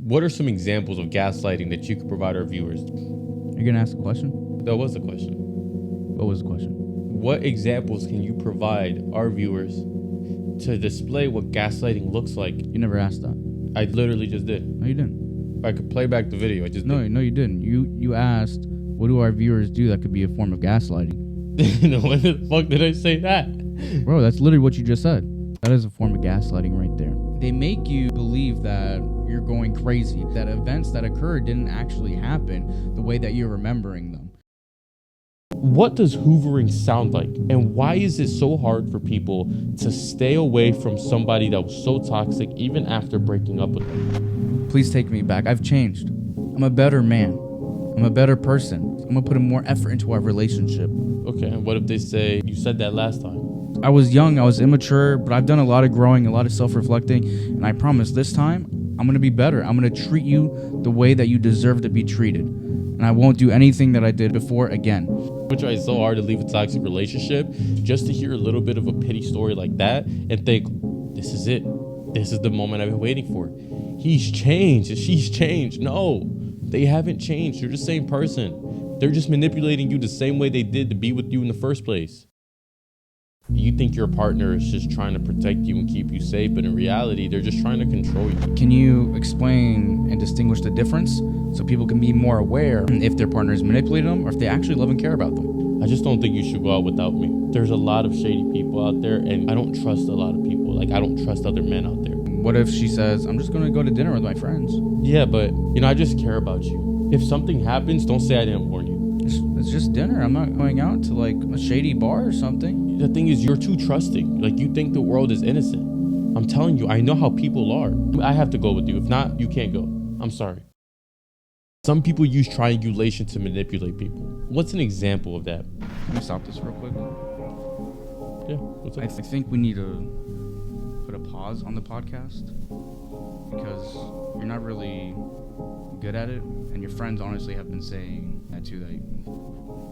What are some examples of gaslighting that you could provide our viewers? You're gonna ask a question? That was the question. What was the question? What examples can you provide our viewers to display what gaslighting looks like? You never asked that. I literally just did. No, you didn't. I could play back the video. I just No, did. no, you didn't. You asked, what do our viewers do that could be a form of gaslighting? No, when the fuck did I say that? Bro, that's literally what you just said. That is a form of gaslighting right there. They make you believe that you're going crazy, that events that occurred didn't actually happen the way that you're remembering them. What does hoovering sound like? And why is it so hard for people to stay away from somebody that was so toxic even after breaking up with them? Please take me back. I've changed. I'm a better man. I'm a better person. I'm gonna put more effort into our relationship. Okay, and what if they say, you said that last time? I was young, I was immature, but I've done a lot of growing, a lot of self-reflecting, and I promise this time, I'm gonna be better. I'm gonna treat you the way that you deserve to be treated. And I won't do anything that I did before again. I try so hard to leave a toxic relationship just to hear a little bit of a pity story like that and think, this is it. This is the moment I've been waiting for. He's changed. She's changed. No, they haven't changed. They're the same person. They're just manipulating you the same way they did to be with you in the first place. You think your partner is just trying to protect you and keep you safe, but in reality, they're just trying to control you. Can you explain and distinguish the difference so people can be more aware if their partner is manipulating them or if they actually love and care about them? I just don't think you should go out without me. There's a lot of shady people out there, and I don't trust a lot of people. Like, I don't trust other men out there. What if she says, I'm just going to go to dinner with my friends? Yeah, but, I just care about you. If something happens, don't say I didn't warn you. It's just dinner. I'm not going out to, like, a shady bar or something. The thing is, you're too trusting. Like, you think the world is innocent. I'm telling you, I know how people are. I have to go with you. If not, you can't go. I'm sorry. Some people use triangulation to manipulate people. What's an example of that? Can we stop this real quick? Yeah, what's up? I think we need to put a pause on the podcast because you're not really good at it, and your friends honestly have been saying that too, that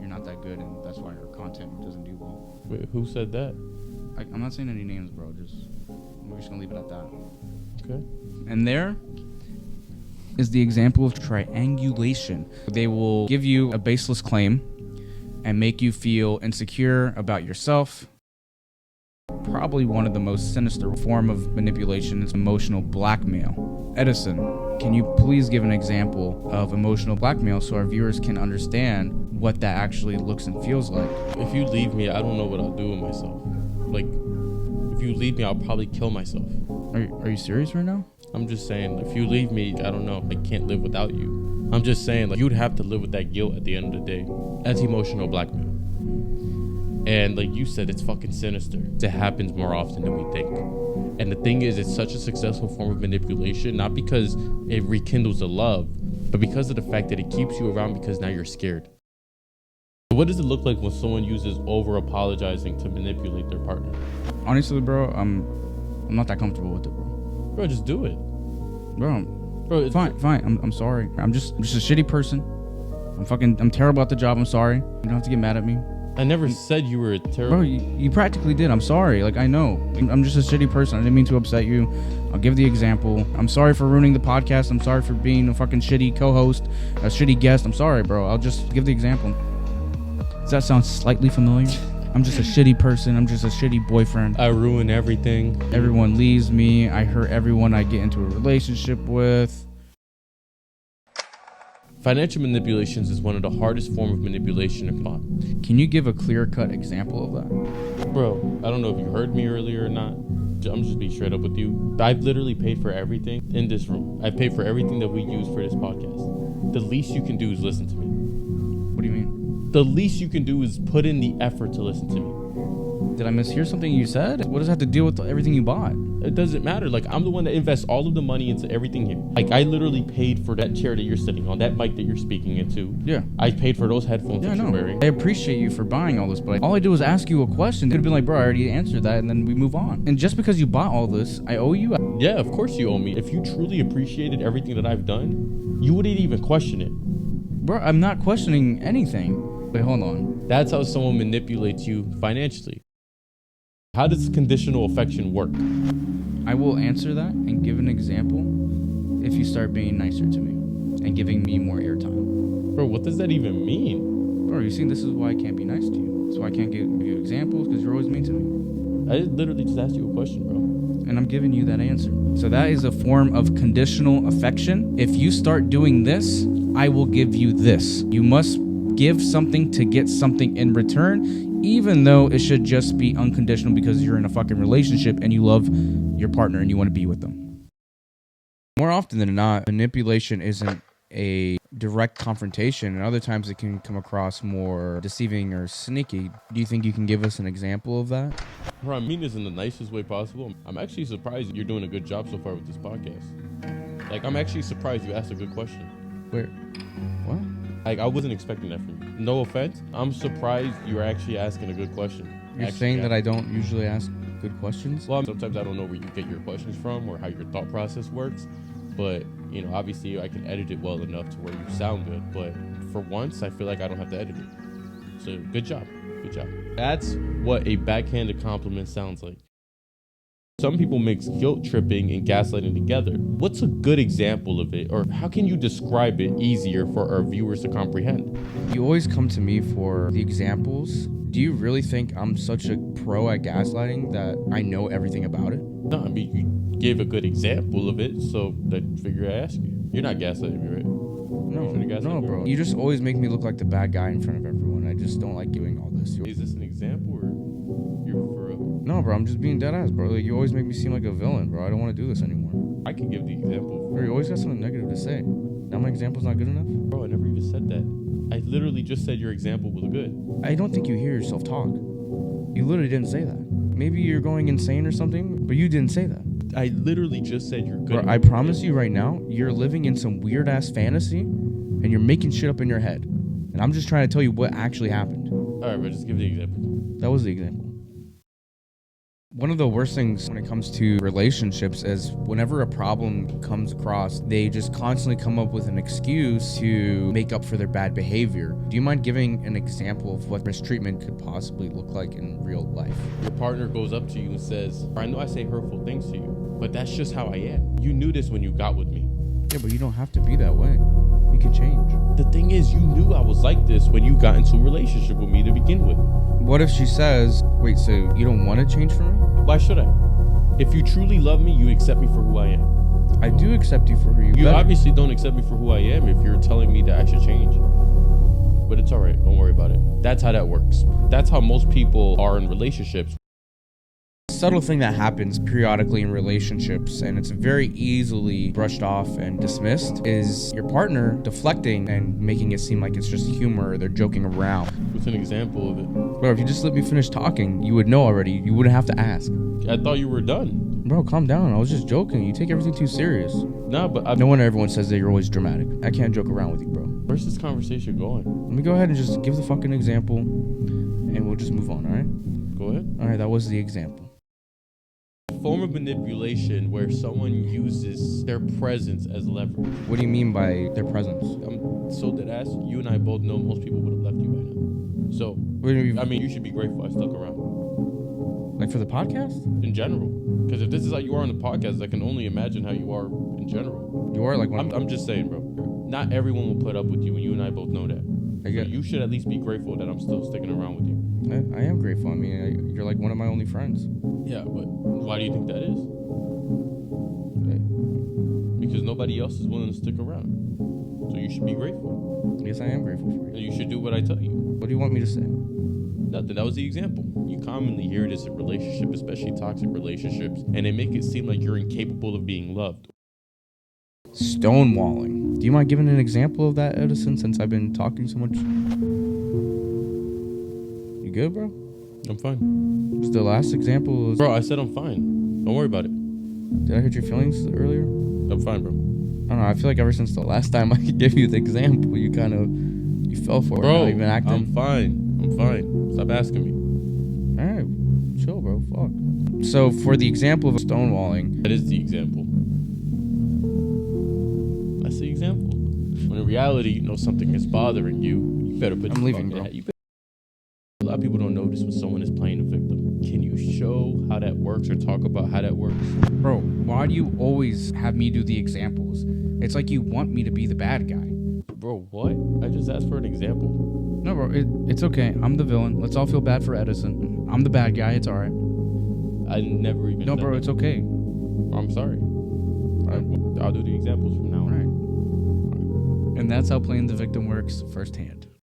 you're not that good, and that's why your content doesn't do well. Wait, who said that? I'm not saying any names, bro. We're just gonna leave it at that. Okay. And there is the example of triangulation. They will give you a baseless claim and make you feel insecure about yourself. Probably one of the most sinister form of manipulation is emotional blackmail. Edison, can you please give an example of emotional blackmail so our viewers can understand what that actually looks and feels like? If you leave me, I don't know what I'll do with myself. Like, if you leave me, I'll probably kill myself. Are you serious right now? I'm just saying, if you leave me, I don't know, I can't live without you. I'm just saying, like, you'd have to live with that guilt at the end of the day. That's emotional blackmail. And like you said, it's fucking sinister. It happens more often than we think. And the thing is, it's such a successful form of manipulation, not because it rekindles the love, but because of the fact that it keeps you around because now you're scared. What does it look like when someone uses over-apologizing to manipulate their partner? Honestly, bro, I'm not that comfortable with it, bro. Bro, just do it. Bro, it's fine. I'm sorry. I'm just a shitty person. I'm terrible at the job. I'm sorry. You don't have to get mad at me. I never said you were a terrible... Bro, you practically did. I'm sorry. Like, I know. I'm just a shitty person. I didn't mean to upset you. I'll give the example. I'm sorry for ruining the podcast. I'm sorry for being a fucking shitty co-host, a shitty guest. I'm sorry, bro. I'll just give the example. Does that sound slightly familiar? I'm just a shitty person. I'm just a shitty boyfriend. I ruin everything. Everyone leaves me. I hurt everyone I get into a relationship with. Financial manipulations is one of the hardest forms of manipulation in thought. Can you give a clear-cut example of that? Bro, I don't know if you heard me earlier or not. I'm just being straight up with you. I've literally paid for everything in this room. I've paid for everything that we use for this podcast. The least you can do is listen to me. What do you mean? The least you can do is put in the effort to listen to me. Did I mishear something you said? What does that have to deal with everything you bought? It doesn't matter. Like, I'm the one that invests all of the money into everything here. Like, I literally paid for that chair that you're sitting on, that mic that you're speaking into. Yeah. I paid for those headphones that you're wearing. I appreciate you for buying all this, but all I did was ask you a question. Could have been like, bro, I already answered that, and then we move on. And just because you bought all this, I owe you? Yeah, of course you owe me. If you truly appreciated everything that I've done, you wouldn't even question it. Bro, I'm not questioning anything. Wait, hold on. That's how someone manipulates you financially. How does conditional affection work? I will answer that and give an example. if you start being nicer to me and giving me more airtime. Bro, what does that even mean? Bro, you see, this is why I can't be nice to you. That's why I can't give you examples, because you're always mean to me. I literally just asked you a question, bro. And I'm giving you that answer. So that is a form of conditional affection. If you start doing this, I will give you this. You must give something to get something in return, even though it should just be unconditional because you're in a fucking relationship and you love your partner and you want to be with them. More often than not, manipulation isn't a direct confrontation, and other times it can come across more deceiving or sneaky. Do you think you can give us an example of that? Bro, I mean this in the nicest way possible. I'm actually surprised you're doing a good job so far with this podcast. Like, I'm actually surprised you asked a good question. Where? What? Like, I wasn't expecting that from you. No offense. I'm surprised you're actually asking a good question. You're saying that I don't usually ask good questions? Well, sometimes I don't know where you get your questions from or how your thought process works. But, you know, obviously I can edit it well enough to where you sound good. But for once, I feel like I don't have to edit it. So, good job. Good job. That's what a backhanded compliment sounds like. Some people mix guilt tripping and gaslighting together. What's a good example of it? Or how can you describe it easier for our viewers to comprehend? You always come to me for the examples. Do you really think I'm such a pro at gaslighting that I know everything about it? No, I mean, you gave a good example of it, so I figure I ask you. You're not gaslighting me, right? No, bro. You just always make me look like the bad guy in front of everyone. I just don't like doing all this. Is this an example or you're for real? No, bro. I'm just being dead ass, bro. Like, you always make me seem like a villain, bro. I don't want to do this anymore. I can give the example. Bro, you always got something negative to say. Now my example's not good enough? Bro, I never even said that. I literally just said your example was good. I don't think you hear yourself talk. You literally didn't say that. Maybe you're going insane or something, but you didn't say that. I literally just said you're good. Bro, I promise you right now, you're living in some weird ass fantasy and you're making shit up in your head. And I'm just trying to tell you what actually happened. Alright, but just give the example. That was the example. One of the worst things when it comes to relationships is whenever a problem comes across, they just constantly come up with an excuse to make up for their bad behavior. Do you mind giving an example of what mistreatment could possibly look like in real life? Your partner goes up to you and says, I know I say hurtful things to you, but that's just how I am. You knew this when you got with me. Yeah, but you don't have to be that way. You can change. The thing is, you knew I was like this when you got into a relationship with me to begin with. What if she says, wait, so you don't want to change for me? Why should I? If you truly love me, you accept me for who I am. I do accept you for who you are. You obviously don't accept me for who I am if you're telling me that I should change. But it's alright, don't worry about it. That's how that works. That's how most people are in relationships. Subtle thing that happens periodically in relationships, and it's very easily brushed off and dismissed, is your partner deflecting and making it seem like it's just humor or they're joking around. What's an example of it? Bro, if you just let me finish talking, you would know already. You wouldn't have to ask. I thought you were done. Bro, calm down. I was just joking. You take everything too serious. Nah, but no wonder everyone says that you're always dramatic. I can't joke around with you, bro. Where's this conversation going? Let me go ahead and just give the fucking example, and we'll just move on, alright? Go ahead. Alright, that was the example. Form of manipulation where someone uses their presence as leverage. What do you mean by their presence? I'm so dead ass. You and I both know most people would have left you by now. So, I mean, you should be grateful I stuck around. Like for the podcast? In general. Because if this is how you are on the podcast, I can only imagine how you are in general. You are like I'm just saying, bro. Not everyone will put up with you, and you and I both know that. So you should at least be grateful that I'm still sticking around with you. I am grateful. I mean, you're like one of my only friends. Yeah, but why do you think that is? Because nobody else is willing to stick around. So you should be grateful. Yes, I am grateful for you. And you should do what I tell you. What do you want me to say? Nothing. That was the example. You commonly hear this in relationships, especially toxic relationships, and they make it seem like you're incapable of being loved. Stonewalling. Do you mind giving an example of that, Edison, since I've been talking so much? You good, bro? I'm fine. The last example was... Bro, I said I'm fine. Don't worry about it. Did I hurt your feelings earlier? I'm fine, bro. I don't know. I feel like ever since the last time I gave you the example, you fell for it. Bro, even acting. I'm fine. Stop asking me. All right. Chill, bro. Fuck. So for the example of stonewalling... That is the example. That's the example. When in reality, you know something is bothering you, you better put I'm leaving, bro. A lot of people don't notice when someone is playing a victim. Can you show how that works or talk about how that works? Bro, why do you always have me do the examples? It's like you want me to be the bad guy. Bro, what? I just asked for an example. No, bro, it's okay. I'm the villain. Let's all feel bad for Edison. I'm the bad guy. It's all right. I never even. No, bro, it's okay. I'm sorry. I'll do the examples from now on. All right. And that's how playing the victim works firsthand.